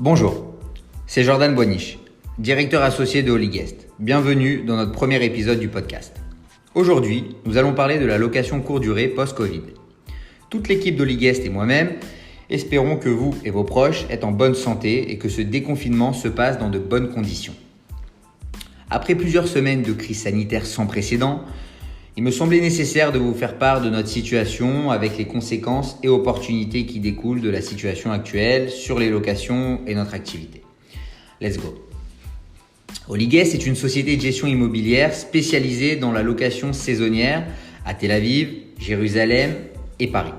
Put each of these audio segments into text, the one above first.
Bonjour, c'est Jordan Boiniche, directeur associé de Holyguest. Bienvenue dans notre premier épisode du podcast. Aujourd'hui, nous allons parler de la location courte durée post-Covid. Toute l'équipe d'Holyguest et moi-même espérons que vous et vos proches êtes en bonne santé et que ce déconfinement se passe dans de bonnes conditions. Après plusieurs semaines de crise sanitaire sans précédent, il me semblait nécessaire de vous faire part de notre situation avec les conséquences et opportunités qui découlent de la situation actuelle sur les locations et notre activité. Let's go. Holyguest est une société de gestion immobilière spécialisée dans la location saisonnière à Tel Aviv, Jérusalem et Paris.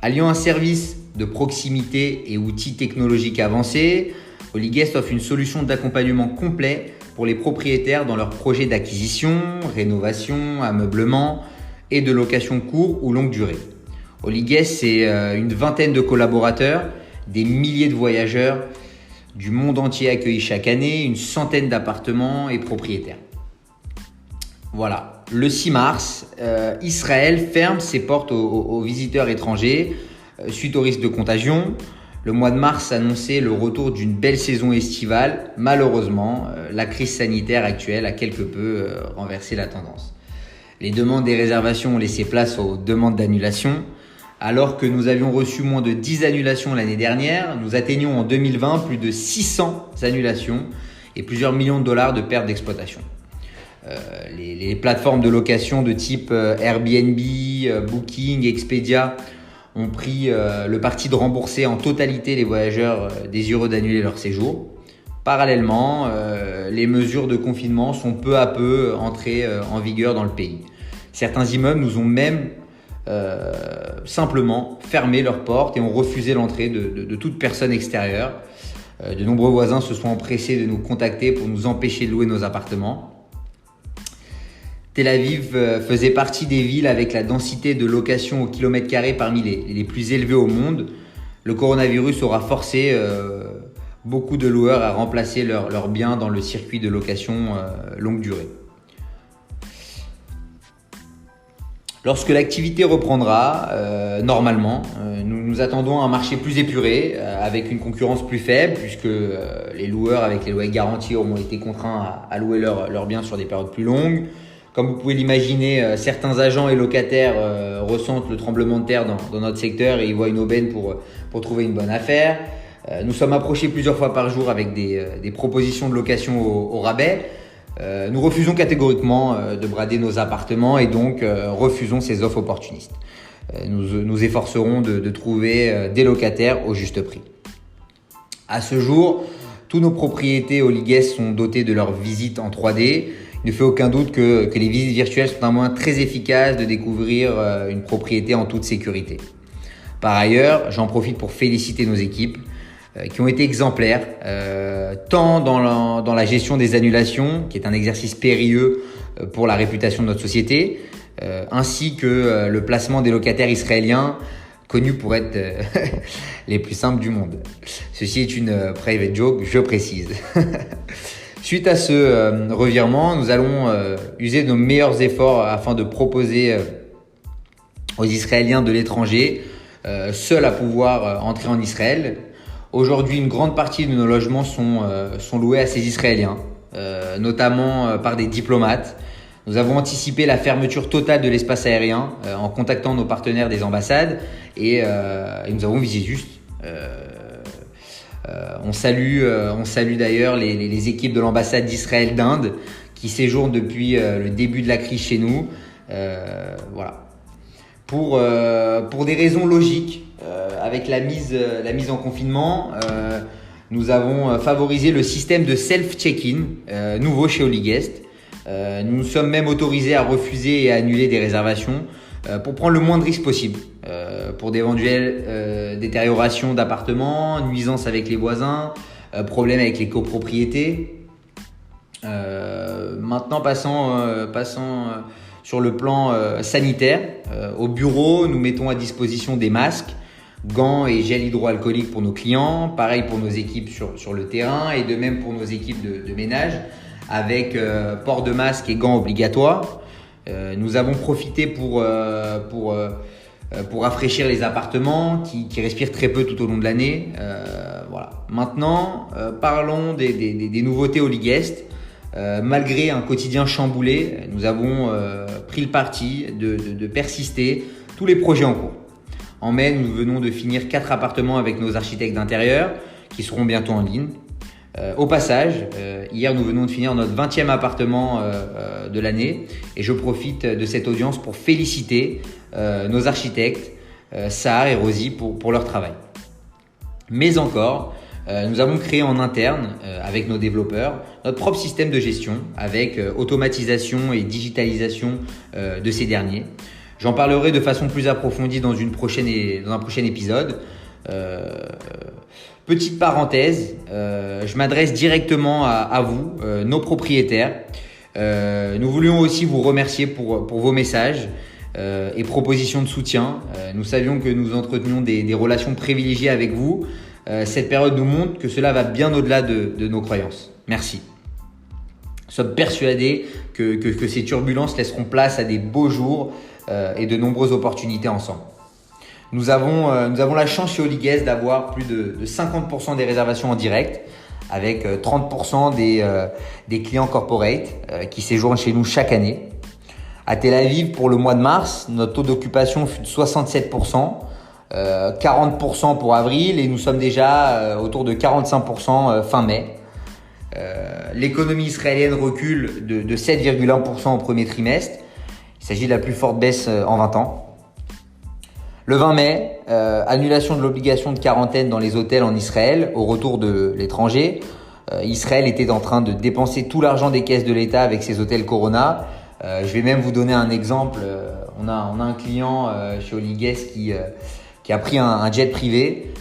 Alliant un service de proximité et outils technologiques avancés, Holyguest offre une solution d'accompagnement complet pour les propriétaires dans leurs projets d'acquisition, rénovation, ameublement et de location court ou longue durée. Holyguest, c'est une vingtaine de collaborateurs, des milliers de voyageurs du monde entier accueillis chaque année, une centaine d'appartements et propriétaires. Voilà, le 6 mars, Israël ferme ses portes aux visiteurs étrangers suite au risque de contagion. Le mois de mars annonçait le retour d'une belle saison estivale. Malheureusement, la crise sanitaire actuelle a quelque peu renversé la tendance. Les demandes des réservations ont laissé place aux demandes d'annulation. Alors que nous avions reçu moins de 10 annulations l'année dernière, nous atteignions en 2020 plus de 600 annulations et plusieurs millions de dollars de pertes d'exploitation. Les plateformes de location de type Airbnb, Booking, Expedia ont pris le parti de rembourser en totalité les voyageurs désireux d'annuler leur séjour. Parallèlement, les mesures de confinement sont peu à peu entrées en vigueur dans le pays. Certains immeubles nous ont même simplement fermé leurs portes et ont refusé l'entrée de toute personne extérieure. De nombreux voisins se sont empressés de nous contacter pour nous empêcher de louer nos appartements. Tel Aviv faisait partie des villes avec la densité de location au kilomètre carré parmi les plus élevées au monde. Le coronavirus aura forcé beaucoup de loueurs à remplacer leurs biens dans le circuit de location longue durée. Lorsque l'activité reprendra, normalement, nous attendons un marché plus épuré, avec une concurrence plus faible, puisque les loueurs avec les loyers garantis auront été contraints à louer leurs biens sur des périodes plus longues. Comme vous pouvez l'imaginer, certains agents et locataires ressentent le tremblement de terre dans notre secteur et y voient une aubaine pour trouver une bonne affaire. Nous sommes approchés plusieurs fois par jour avec des propositions de location au rabais. Nous refusons catégoriquement de brader nos appartements et donc refusons ces offres opportunistes. Nous efforcerons de trouver des locataires au juste prix. À ce jour, tous nos propriétés Holyguest sont dotées de leur visite en 3D. Il ne fait aucun doute que les visites virtuelles sont un moyen très efficace de découvrir une propriété en toute sécurité. Par ailleurs, j'en profite pour féliciter nos équipes qui ont été exemplaires, tant dans la gestion des annulations, qui est un exercice périlleux pour la réputation de notre société, ainsi que le placement des locataires israéliens, connus pour être les plus simples du monde. Ceci est une private joke, je précise. Suite à ce revirement, nous allons user de nos meilleurs efforts afin de proposer aux Israéliens de l'étranger, seuls à pouvoir entrer en Israël. Aujourd'hui, une grande partie de nos logements sont loués à ces Israéliens, notamment par des diplomates. Nous avons anticipé la fermeture totale de l'espace aérien en contactant nos partenaires des ambassades et nous avons visé juste. On salue d'ailleurs les équipes de l'ambassade d'Israël d'Inde qui séjournent depuis le début de la crise chez nous. Voilà. Pour des raisons logiques, avec la mise en confinement, nous avons favorisé le système de self-check-in nouveau chez Holyguest. Nous sommes même autorisés à refuser et à annuler des réservations pour prendre le moins de risques possible, pour d'éventuelles détériorations d'appartements, nuisances avec les voisins, problèmes avec les copropriétés. Maintenant, passons sur le plan sanitaire. Au bureau, nous mettons à disposition des masques, gants et gel hydroalcoolique pour nos clients. Pareil pour nos équipes sur le terrain et de même pour nos équipes de ménage, avec port de masque et gants obligatoires. Nous avons profité pour pour rafraîchir les appartements qui respirent très peu tout au long de l'année. Voilà. Maintenant, parlons des nouveautés au Ligest. Malgré un quotidien chamboulé, nous avons pris le parti de persister tous les projets en cours. En mai, nous venons de finir 4 appartements avec nos architectes d'intérieur qui seront bientôt en ligne. Au passage, hier nous venons de finir notre 20e appartement de l'année et je profite de cette audience pour féliciter nos architectes, Sahar et Rosie pour leur travail. Mais encore, nous avons créé en interne, avec nos développeurs, notre propre système de gestion avec automatisation et digitalisation de ces derniers. J'en parlerai de façon plus approfondie dans un prochain épisode. Petite parenthèse, je m'adresse directement à vous, nos propriétaires. Nous voulions aussi vous remercier pour vos messages et propositions de soutien. Nous savions que nous entretenions des relations privilégiées avec vous. Cette période nous montre que cela va bien au-delà de nos croyances. Merci. Nous sommes persuadés que ces turbulences laisseront place à des beaux jours et de nombreuses opportunités ensemble. Nous avons la chance chez Ligest d'avoir plus de 50% des réservations en direct avec 30% des clients corporate qui séjournent chez nous chaque année. À Tel Aviv, pour le mois de mars, notre taux d'occupation fut de 67%, 40% pour avril et nous sommes déjà autour de 45% fin mai. L'économie israélienne recule de 7,1% au premier trimestre. Il s'agit de la plus forte baisse en 20 ans. Le 20 mai, annulation de l'obligation de quarantaine dans les hôtels en Israël au retour de l'étranger. Israël était en train de dépenser tout l'argent des caisses de l'État avec ses hôtels Corona. Je vais même vous donner un exemple. On a un client chez Ligest qui a pris un jet privé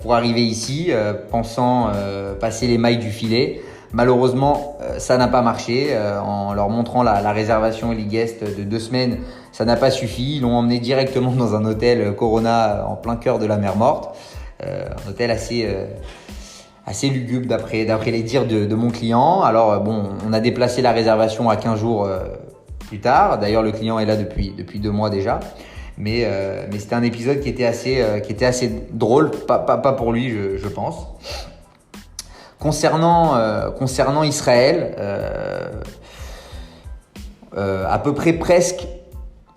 pour arriver ici, pensant passer les mailles du filet. Malheureusement, ça n'a pas marché. En leur montrant la réservation Ligest de 2 semaines, ça n'a pas suffi. Ils l'ont emmené directement dans un hôtel Corona en plein cœur de la mer Morte. Un hôtel assez lugubre d'après les dires de mon client. Alors on a déplacé la réservation à 15 jours plus tard. D'ailleurs, le client est là depuis 2 mois déjà. Mais c'était un épisode qui était assez drôle, pas pour lui, je pense. Concernant Israël, à peu près presque,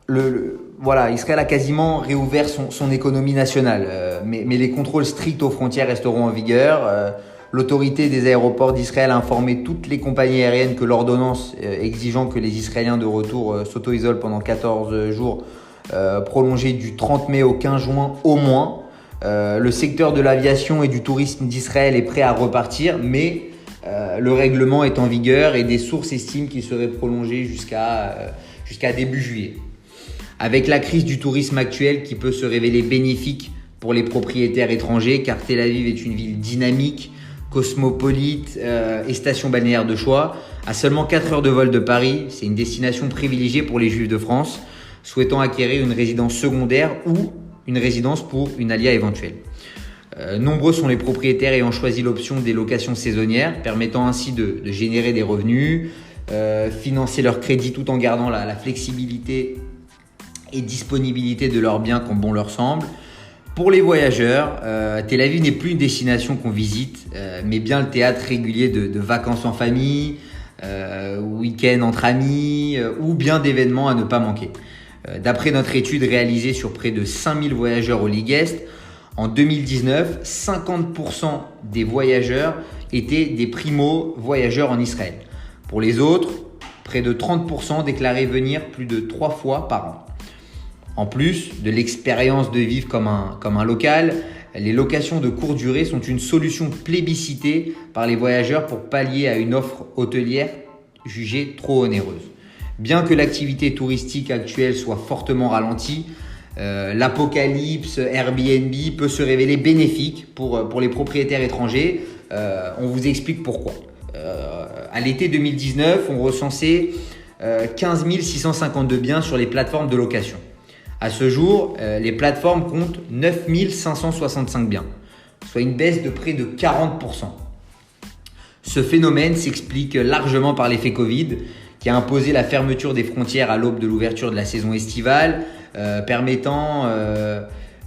Israël a quasiment réouvert son économie nationale, mais les contrôles stricts aux frontières resteront en vigueur. L'autorité des aéroports d'Israël a informé toutes les compagnies aériennes que l'ordonnance exigeant que les Israéliens de retour s'auto-isolent pendant 14 jours prolongée du 30 mai au 15 juin au moins. Le secteur de l'aviation et du tourisme d'Israël est prêt à repartir, mais le règlement est en vigueur et des sources estiment qu'il serait prolongé jusqu'à début juillet. Avec la crise du tourisme actuelle qui peut se révéler bénéfique pour les propriétaires étrangers, car Tel Aviv est une ville dynamique, cosmopolite et station balnéaire de choix. À seulement 4 heures de vol de Paris, c'est une destination privilégiée pour les Juifs de France souhaitant acquérir une résidence secondaire ou une résidence pour une alia éventuelle. Nombreux sont les propriétaires ayant choisi l'option des locations saisonnières, permettant ainsi de générer des revenus, financer leur crédit tout en gardant la flexibilité et disponibilité de leurs biens comme bon leur semble. Pour les voyageurs, Tel Aviv n'est plus une destination qu'on visite, mais bien le théâtre régulier de vacances en famille, week-end entre amis ou bien d'événements à ne pas manquer. D'après notre étude réalisée sur près de 5000 voyageurs au Ligest, en 2019, 50% des voyageurs étaient des primo-voyageurs en Israël. Pour les autres, près de 30% déclaraient venir plus de 3 fois par an. En plus de l'expérience de vivre comme un local, les locations de courte durée sont une solution plébiscitée par les voyageurs pour pallier à une offre hôtelière jugée trop onéreuse. Bien que l'activité touristique actuelle soit fortement ralentie, l'apocalypse Airbnb peut se révéler bénéfique pour les propriétaires étrangers. On vous explique pourquoi. À l'été 2019, on recensait 15 652 biens sur les plateformes de location. À ce jour, les plateformes comptent 9 565 biens, soit une baisse de près de 40%. Ce phénomène s'explique largement par l'effet Covid, qui a imposé la fermeture des frontières à l'aube de l'ouverture de la saison estivale, permettant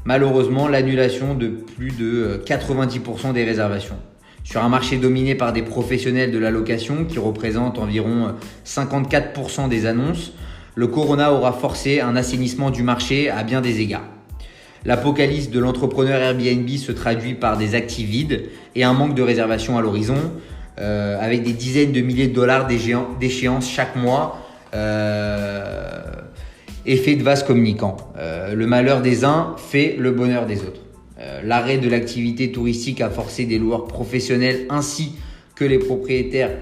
malheureusement l'annulation de plus de 90% des réservations. Sur un marché dominé par des professionnels de la location qui représentent environ 54% des annonces, le corona aura forcé un assainissement du marché à bien des égards. L'apocalypse de l'entrepreneur Airbnb se traduit par des actifs vides et un manque de réservations à l'horizon, avec des dizaines de milliers de dollars d'échéances chaque mois, effet de vase communicant. Le malheur des uns fait le bonheur des autres. L'arrêt de l'activité touristique a forcé des loueurs professionnels ainsi que les propriétaires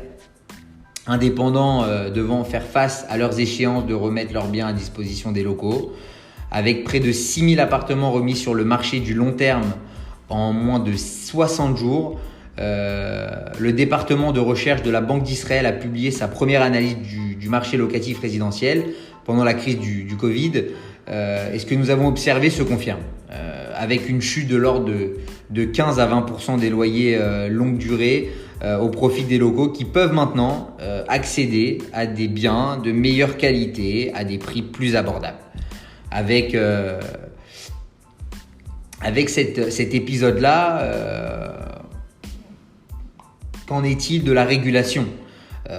indépendants devant faire face à leurs échéances de remettre leurs biens à disposition des locaux. Avec près de 6000 appartements remis sur le marché du long terme en moins de 60 jours, le département de recherche de la Banque d'Israël a publié sa première analyse du marché locatif résidentiel pendant la crise du Covid. Et ce que nous avons observé se confirme, avec une chute de l'ordre de 15 à 20% des loyers longue durée au profit des locaux qui peuvent maintenant accéder à des biens de meilleure qualité à des prix plus abordables. Avec cet épisode-là, qu'en est-il de la régulation ?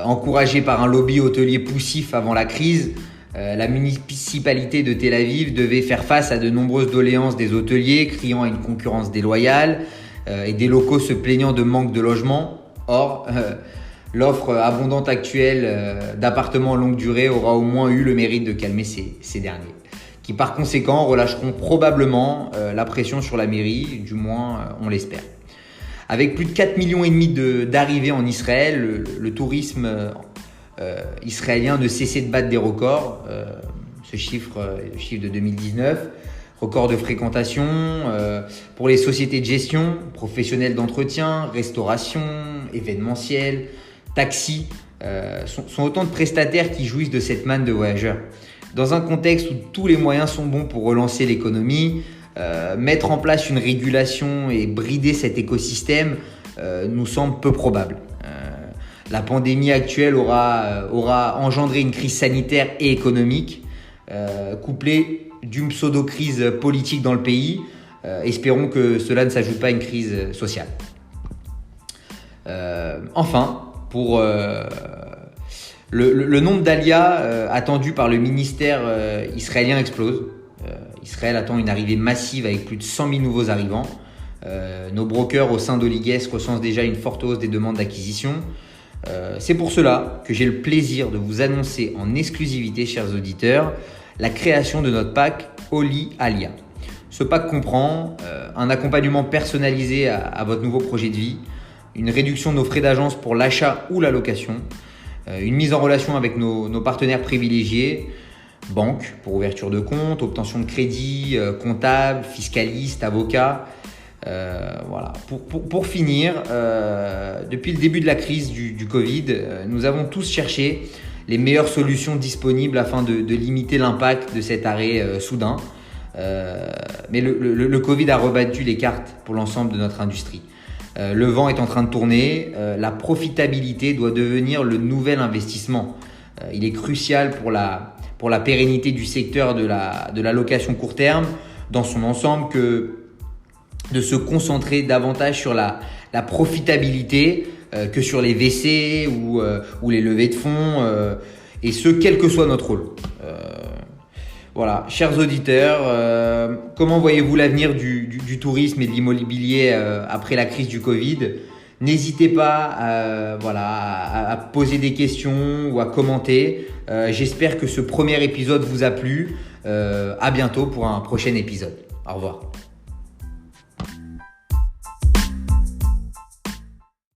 Encouragée par un lobby hôtelier poussif avant la crise, la municipalité de Tel Aviv devait faire face à de nombreuses doléances des hôteliers criant à une concurrence déloyale et des locaux se plaignant de manque de logement. Or, l'offre abondante actuelle d'appartements longue durée aura au moins eu le mérite de calmer ces derniers, qui par conséquent relâcheront probablement la pression sur la mairie, du moins on l'espère. Avec plus de 4,5 millions d'arrivées en Israël, le tourisme israélien ne cessait de battre des records. Ce chiffre est le chiffre de 2019. Record de fréquentation pour les sociétés de gestion, professionnels d'entretien, restauration, événementiel, taxi, sont autant de prestataires qui jouissent de cette manne de voyageurs. Dans un contexte où tous les moyens sont bons pour relancer l'économie, mettre en place une régulation et brider cet écosystème nous semble peu probable. La pandémie actuelle aura engendré une crise sanitaire et économique, couplée d'une pseudo-crise politique dans le pays. Espérons que cela ne s'ajoute pas à une crise sociale. Enfin, pour le nombre d'alias attendus par le ministère israélien explose. Israël attend une arrivée massive avec plus de 100 000 nouveaux arrivants. Nos brokers au sein d'Oliguest recensent déjà une forte hausse des demandes d'acquisition. C'est pour cela que j'ai le plaisir de vous annoncer en exclusivité, chers auditeurs, la création de notre pack Oli Alia. Ce pack comprend un accompagnement personnalisé à votre nouveau projet de vie, une réduction de nos frais d'agence pour l'achat ou la location, une mise en relation avec nos partenaires privilégiés, banque pour ouverture de compte, obtention de crédit, comptable, fiscaliste, avocat. Voilà. Pour finir, depuis le début de la crise du Covid, nous avons tous cherché les meilleures solutions disponibles afin de limiter l'impact de cet arrêt soudain. Mais le Covid a rebattu les cartes pour l'ensemble de notre industrie. Le vent est en train de tourner, la profitabilité doit devenir le nouvel investissement. Il est crucial pour la pérennité du secteur de la location court terme dans son ensemble que de se concentrer davantage sur la profitabilité que sur les WC ou les levées de fonds, et ce, quel que soit notre rôle. Voilà, chers auditeurs, comment voyez-vous l'avenir du tourisme et de l'immobilier après la crise du Covid ? N'hésitez pas à poser des questions ou à commenter. J'espère que ce premier épisode vous a plu. À bientôt pour un prochain épisode. Au revoir.